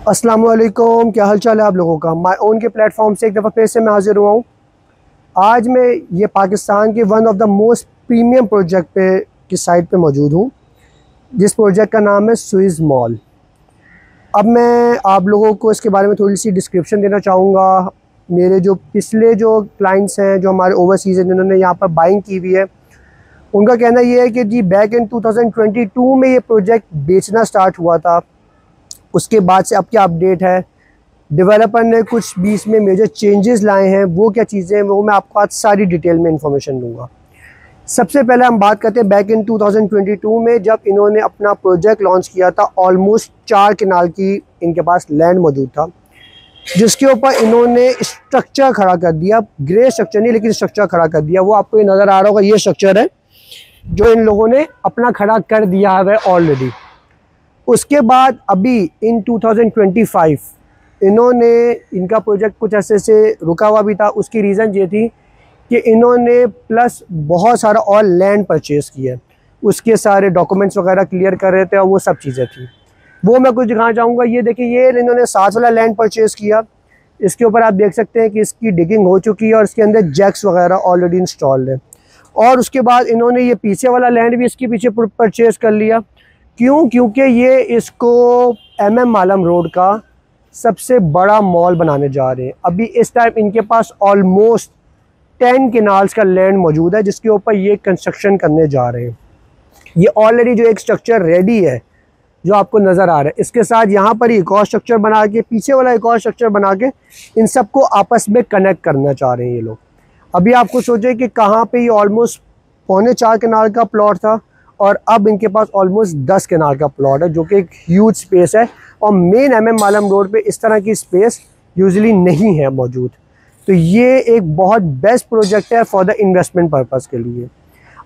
अस्सलाम वालेकुम, क्या हाल चाल है आप लोगों का। माय ओन के प्लेटफॉर्म से एक दफ़ा फिर से मैं हाजिर हुआ हूँ। आज मैं ये पाकिस्तान के one of the most premium project पे की साइट पे मौजूद हूँ, जिस प्रोजेक्ट का नाम है सुइज़ मॉल। अब मैं आप लोगों को इसके बारे में थोड़ी सी डिस्क्रिप्शन देना चाहूँगा। मेरे जो पिछले जो क्लाइंट्स हैं, जो हमारे ओवरसीज़ हैं, जिन्होंने यहाँ पर बाइंग की हुई है, उनका कहना ये है कि जी बैक इन 2022 में ये प्रोजेक्ट बेचना स्टार्ट हुआ था। उसके बाद से अब क्या अपडेट है, डेवलपर ने कुछ बीच में मेजर चेंजेस लाए हैं, वो क्या चीज़ें हैं वो मैं आपको आज सारी डिटेल में इंफॉर्मेशन दूंगा। सबसे पहले हम बात करते हैं बैक इन 2022 में, जब इन्होंने अपना प्रोजेक्ट लॉन्च किया था। ऑलमोस्ट 4 कनाल की इनके पास लैंड मौजूद था, जिसके ऊपर इन्होंने स्ट्रक्चर खड़ा कर दिया। ग्रे स्ट्रक्चर नहीं, लेकिन स्ट्रक्चर खड़ा कर दिया। वो आपको ये नज़र आ रहा होगा, ये स्ट्रक्चर है जो इन लोगों ने अपना खड़ा कर दिया है ऑलरेडी। उसके बाद अभी इन 2025 इन्होंने, इनका प्रोजेक्ट कुछ ऐसे से रुका हुआ भी था। उसकी रीज़न ये थी कि इन्होंने प्लस बहुत सारा और लैंड परचेज़ किया, उसके सारे डॉक्यूमेंट्स वगैरह क्लियर कर रहे थे और वो सब चीज़ें थी। वो मैं कुछ दिखाना चाहूँगा। ये देखिए, ये इन्होंने 7 वाला लैंड परचेज़ किया। इसके ऊपर आप देख सकते हैं कि इसकी डिगिंग हो चुकी है और इसके अंदर जैक्स वगैरह ऑलरेडी इंस्टॉल्ड है। और उसके बाद इन्होंने ये पीछे वाला लैंड भी इसके पीछे परचेज़ कर लिया। क्यों? क्योंकि ये इसको MM आलम रोड का सबसे बड़ा मॉल बनाने जा रहे हैं। अभी इस टाइम इनके पास ऑलमोस्ट 10 कनाल्स का लैंड मौजूद है, जिसके ऊपर ये कंस्ट्रक्शन करने जा रहे हैं। ये ऑलरेडी जो एक स्ट्रक्चर रेडी है जो आपको नज़र आ रहा है, इसके साथ यहाँ पर एक और स्ट्रक्चर बना के, पीछे वाला एक और स्ट्रक्चर बना के इन सबको आपस में कनेक्ट करना चाह रहे हैं ये लोग। अभी आपको सोचे कि कहाँ पे ये ऑलमोस्ट 4.25 कनाल का प्लॉट था और अब इनके पास ऑलमोस्ट 10 कनाल का प्लॉट है, जो कि एक ह्यूज स्पेस है। और मेन MM आलम रोड पे इस तरह की स्पेस यूजुअली नहीं है मौजूद। तो ये एक बहुत बेस्ट प्रोजेक्ट है फॉर द इन्वेस्टमेंट पर्पज़ के लिए।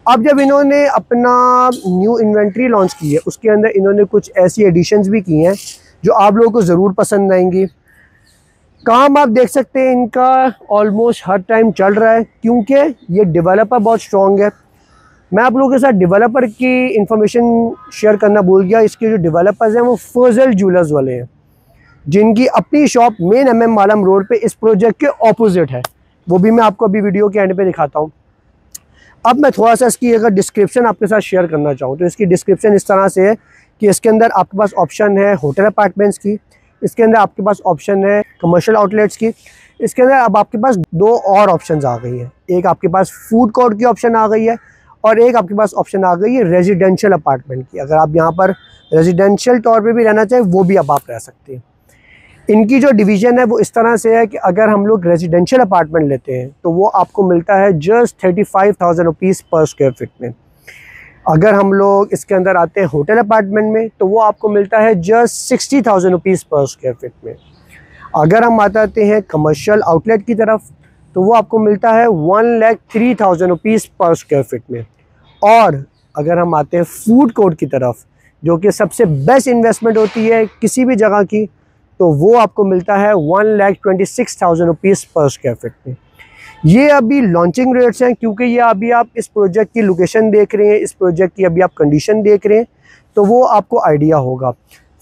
अब जब इन्होंने अपना न्यू इन्वेंट्री लॉन्च की है, उसके अंदर इन्होंने कुछ ऐसी एडिशंस भी की हैं जो आप लोगों को ज़रूर पसंद आएंगी। काम आप देख सकते हैं इनका ऑलमोस्ट हर टाइम चल रहा है, क्योंकि ये डेवलपर बहुत स्ट्रॉन्ग है। मैं आप लोगों के साथ डेवलपर की इंफॉर्मेशन शेयर करना भूल गया। इसके जो डेवलपर्स हैं वो फजल ज्वेलर्स वाले हैं, जिनकी अपनी शॉप मेन MM आलम रोड पे इस प्रोजेक्ट के ऑपोजिट है। वो भी मैं आपको अभी वीडियो के एंड पे दिखाता हूँ। अब मैं थोड़ा सा इसकी अगर डिस्क्रिप्शन आपके साथ शेयर करना चाहूँ तो इसकी डिस्क्रिप्शन इस तरह से है कि इसके अंदर आपके पास ऑप्शन है होटल अपार्टमेंट्स की, इसके अंदर आपके पास ऑप्शन है कमर्शियल आउटलेट्स की, इसके अंदर अब आपके पास 2 और ऑप्शंस आ गई हैं। एक आपके पास फूड कोर्ट की ऑप्शन आ गई है और एक आपके पास ऑप्शन आ गई है रेजिडेंशियल अपार्टमेंट की। अगर आप यहाँ पर रेजिडेंशियल तौर पे भी रहना चाहें, वो भी अब आप रह सकते हैं। इनकी जो डिवीज़न है वो इस तरह से है कि अगर हम लोग रेजिडेंशियल अपार्टमेंट लेते हैं तो वो आपको मिलता है जस्ट 35,000 रुपीज़ पर स्क्वायर फिट में। अगर हम लोग इसके अंदर आते हैं होटल अपार्टमेंट में तो वो आपको मिलता है जस्ट 60,000 रुपीज़ पर स्क्वायर फिट में। अगर हम आते हैं कमर्शियल आउटलेट की तरफ तो वो आपको मिलता है 1,03,000 रुपीज़ पर स्क्वायर फिट में। और अगर हम आते हैं फूड कोर्ट की तरफ, जो कि सबसे बेस्ट इन्वेस्टमेंट होती है किसी भी जगह की, तो वो आपको मिलता है 1,26,000 रुपीज़ पर स्क्वायर फिट में। ये अभी लॉन्चिंग रेट्स हैं, क्योंकि ये अभी आप इस प्रोजेक्ट की लोकेशन देख रहे हैं, इस प्रोजेक्ट की अभी आप कंडीशन देख रहे हैं, तो वो आपको आइडिया होगा।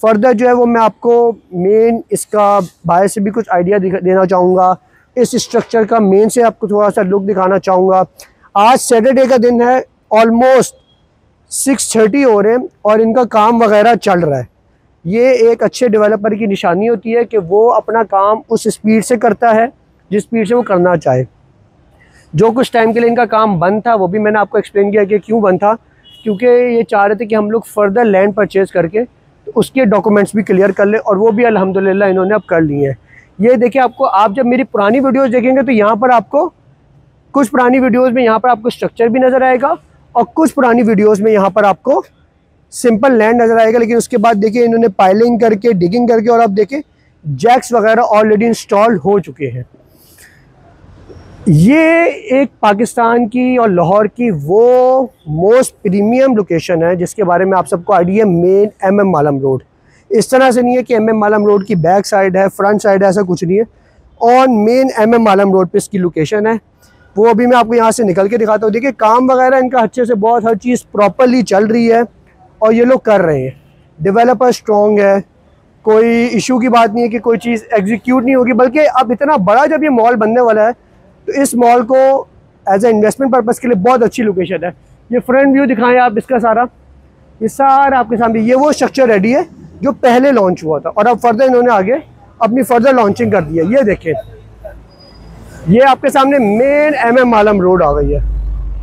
फर्दर जो है वो मैं आपको मेन इसका बाहर से भी कुछ आइडिया देना चाहूँगा। इस स्ट्रक्चर का मेन से आपको थोड़ा सा लुक दिखाना चाहूँगा। आज सैटरडे का दिन है, ऑलमोस्ट 6:30 हो रहे हैं और इनका काम वगैरह चल रहा है। ये एक अच्छे डेवलपर की निशानी होती है कि वो अपना काम उस स्पीड से करता है जिस स्पीड से वो करना चाहे। जो कुछ टाइम के लिए इनका काम बंद था वो भी मैंने आपको एक्सप्लेन किया कि क्यों बंद था, क्योंकि ये चाह रहे थे कि हम लोग फर्दर लैंड परचेज़ करके तो उसके डॉक्यूमेंट्स भी क्लियर कर ले, और वो भी अल्हम्दुलिल्लाह इन्होंने अब कर लिए हैं। ये देखिए, आपको आप जब मेरी पुरानी वीडियोज़ देखेंगे तो यहाँ पर आपको कुछ पुरानी वीडियोज़ में यहाँ पर आपको स्ट्रक्चर भी नज़र आएगा और कुछ पुरानी वीडियोज़ में यहाँ पर आपको सिंपल लैंड नज़र आएगा। लेकिन उसके बाद देखिए इन्होंने पाइलिंग करके, डिगिंग करके, और आप देखिए जैक्स वगैरह ऑलरेडी इंस्टॉल हो चुके हैं। ये एक पाकिस्तान की और लाहौर की वो मोस्ट प्रीमियम लोकेशन है जिसके बारे में आप सबको आइडिया, मेन MM आलम रोड। इस तरह से नहीं है कि MM आलम रोड की बैक साइड है, फ्रंट साइड है, ऐसा कुछ नहीं है। और मेन MM आलम रोड पे इसकी लोकेशन है। वो अभी मैं आपको यहाँ से निकल के दिखाता हूँ। देखिए काम वगैरह इनका अच्छे से, बहुत हर चीज़ प्रॉपरली चल रही है और ये लोग कर रहे हैं। डेवलपर स्ट्रॉन्ग है, कोई इशू की बात नहीं है कि कोई चीज़ एग्जीक्यूट नहीं होगी, बल्कि अब इतना बड़ा जब ये मॉल बनने वाला है तो इस मॉल को एज ए इन्वेस्टमेंट पर्पज़ के लिए बहुत अच्छी लोकेशन है। ये फ्रंट व्यू दिखाएं आप इसका सारा, ये सारा आपके सामने, ये वो स्ट्रक्चर रेडी है जो पहले लॉन्च हुआ था और अब फर्दर इन्होंने आगे अपनी फर्दर लॉन्चिंग कर दी है। ये देखें, ये आपके सामने मेन MM आलम रोड आ गई है।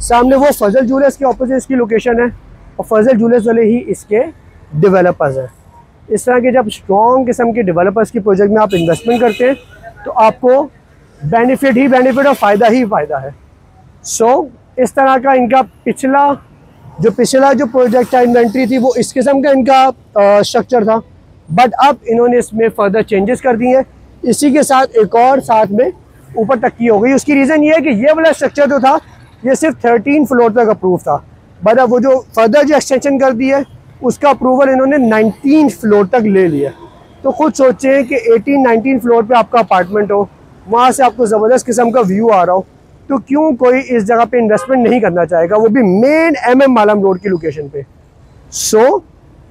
सामने वो फजल ज्वेलर्स के ऑपोजिट इसकी लोकेशन है और फजल ज्वेलर्स वाले ही इसके डेवलपर्स हैं। इस तरह के जब स्ट्रॉन्ग किस्म के डेवलपर्स की प्रोजेक्ट में आप इन्वेस्टमेंट करते हैं तो आपको बेनिफिट ही बेनिफिट और फ़ायदा ही फ़ायदा है। इस तरह का इनका पिछला जो प्रोजेक्ट था, इन्वेंट्री थी, वो इस किस्म का इनका स्ट्रक्चर था, बट अब इन्होंने इसमें फर्दर चेंजेस कर दिए हैं। इसी के साथ एक और साथ में ऊपर तक की हो गई। उसकी रीज़न ये है कि ये वाला स्ट्रक्चर जो था ये सिर्फ 13 फ्लोर तक अप्रूव था, बट अब वो जो फर्दर जो एक्सटेंशन कर दी है उसका अप्रूवल इन्होंने 19 फ्लोर तक ले लिया। तो खुद सोचें कि 18-19 फ्लोर पे आपका अपार्टमेंट हो, वहाँ से आपको ज़बरदस्त किस्म का व्यू आ रहा हो, तो क्यों कोई इस जगह पे इन्वेस्टमेंट नहीं करना चाहेगा, वो भी मेन MM आलम रोड की लोकेशन पे।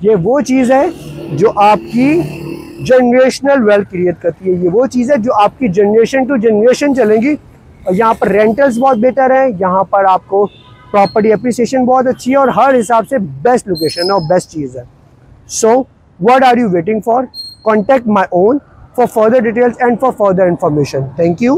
ये वो चीज़ है जो आपकी जनरेशनल वेल्थ क्रिएट करती है। ये वो चीज़ है जो आपकी जनरेशन टू जनरेशन चलेंगी। और यहाँ पर रेंटल्स बहुत बेटर है, यहाँ पर आपको प्रॉपर्टी एप्रिसिएशन बहुत अच्छी है और हर हिसाब से बेस्ट लोकेशन है और बेस्ट चीज़ है। What are you waiting for? Contact my own for further details and for further information. Thank you.